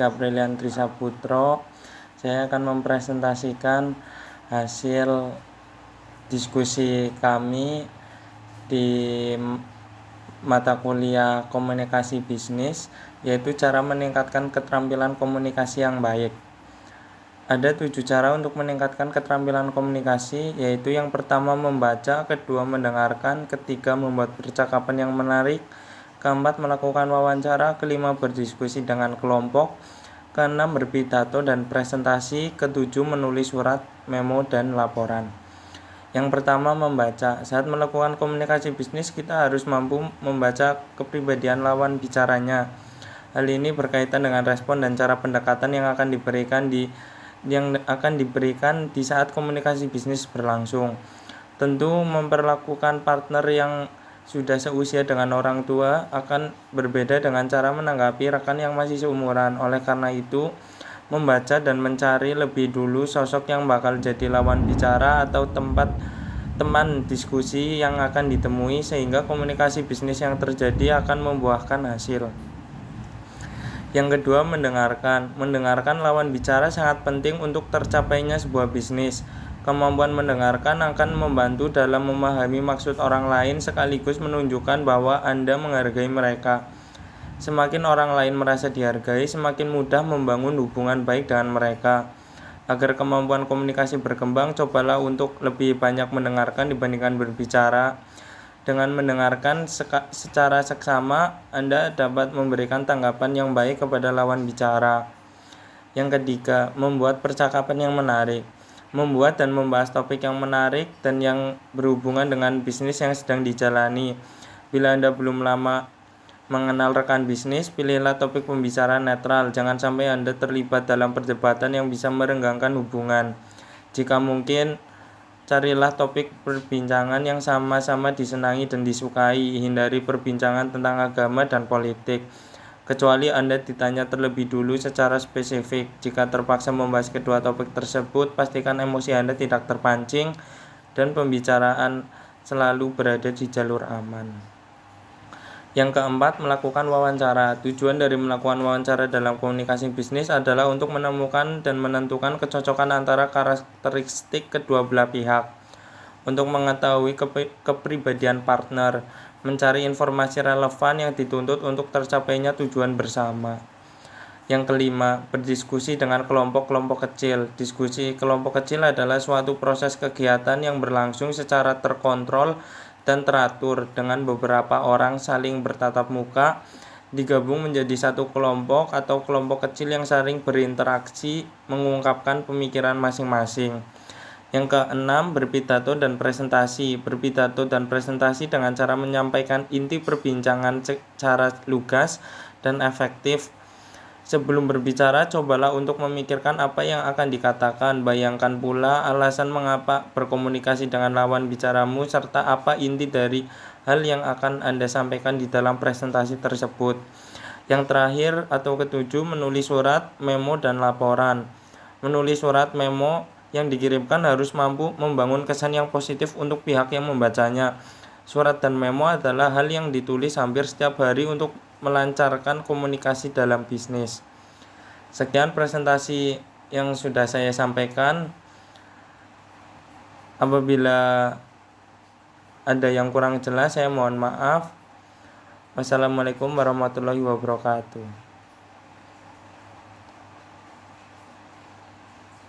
Rizky Aprilian Trisaputro. Saya akan mempresentasikan hasil diskusi kami di mata kuliah komunikasi bisnis, yaitu cara meningkatkan keterampilan komunikasi yang baik. Ada 7 cara untuk meningkatkan keterampilan komunikasi, yaitu yang pertama membaca, kedua mendengarkan, ketiga membuat percakapan yang menarik, keempat melakukan wawancara, kelima berdiskusi dengan kelompok, keenam berpidato dan presentasi, ketujuh menulis surat, memo, dan laporan. Yang pertama membaca. Saat melakukan komunikasi bisnis, kita harus mampu membaca kepribadian lawan bicaranya. Hal ini berkaitan dengan respon dan cara pendekatan yang akan diberikan di saat komunikasi bisnis berlangsung. Tentu memperlakukan partner yang sudah seusia dengan orang tua akan berbeda dengan cara menanggapi rekan yang masih seumuran. Oleh karena itu, membaca dan mencari lebih dulu sosok yang bakal jadi lawan bicara atau teman diskusi yang akan ditemui, sehingga komunikasi bisnis yang terjadi akan membuahkan hasil. Yang kedua, mendengarkan. Mendengarkan lawan bicara sangat penting untuk tercapainya sebuah bisnis. Kemampuan mendengarkan akan membantu dalam memahami maksud orang lain sekaligus menunjukkan bahwa Anda menghargai mereka. Semakin orang lain merasa dihargai, semakin mudah membangun hubungan baik dengan mereka. Agar kemampuan komunikasi berkembang, cobalah untuk lebih banyak mendengarkan dibandingkan berbicara. Dengan mendengarkan secara seksama, Anda dapat memberikan tanggapan yang baik kepada lawan bicara. Yang ketiga, membuat percakapan yang menarik. Membuat dan membahas topik yang menarik dan yang berhubungan dengan bisnis yang sedang dijalani. Bila Anda belum lama mengenal rekan bisnis, pilihlah topik pembicaraan netral. Jangan sampai Anda terlibat dalam perdebatan yang bisa merenggangkan hubungan. Jika mungkin, carilah topik perbincangan yang sama-sama disenangi dan disukai. Hindari perbincangan tentang agama dan politik, kecuali Anda ditanya terlebih dulu secara spesifik. Jika terpaksa membahas kedua topik tersebut, pastikan emosi Anda tidak terpancing dan pembicaraan selalu berada di jalur aman. Yang keempat, melakukan wawancara. Tujuan dari melakukan wawancara dalam komunikasi bisnis adalah untuk menemukan dan menentukan kecocokan antara karakteristik kedua belah pihak. Untuk mengetahui kepribadian partner, mencari informasi relevan yang dituntut untuk tercapainya tujuan bersama. Yang kelima, berdiskusi dengan kelompok-kelompok kecil. Diskusi kelompok kecil adalah suatu proses kegiatan yang berlangsung secara terkontrol dan teratur dengan beberapa orang saling bertatap muka, digabung menjadi satu kelompok atau kelompok kecil yang saling berinteraksi mengungkapkan pemikiran masing-masing. Yang keenam, berpidato dan presentasi. Berpidato dan presentasi dengan cara menyampaikan inti perbincangan secara lugas dan efektif. Sebelum berbicara, cobalah untuk memikirkan apa yang akan dikatakan. Bayangkan pula alasan mengapa berkomunikasi dengan lawan bicaramu, serta apa inti dari hal yang akan Anda sampaikan di dalam presentasi tersebut. Yang terakhir atau ketujuh, menulis surat, memo, dan laporan. Menulis surat memo yang dikirimkan harus mampu membangun kesan yang positif untuk pihak yang membacanya. Surat dan memo adalah hal yang ditulis hampir setiap hari untuk melancarkan komunikasi dalam bisnis. Sekian presentasi yang sudah saya sampaikan. Apabila ada yang kurang jelas, saya mohon maaf. Wassalamualaikum warahmatullahi wabarakatuh.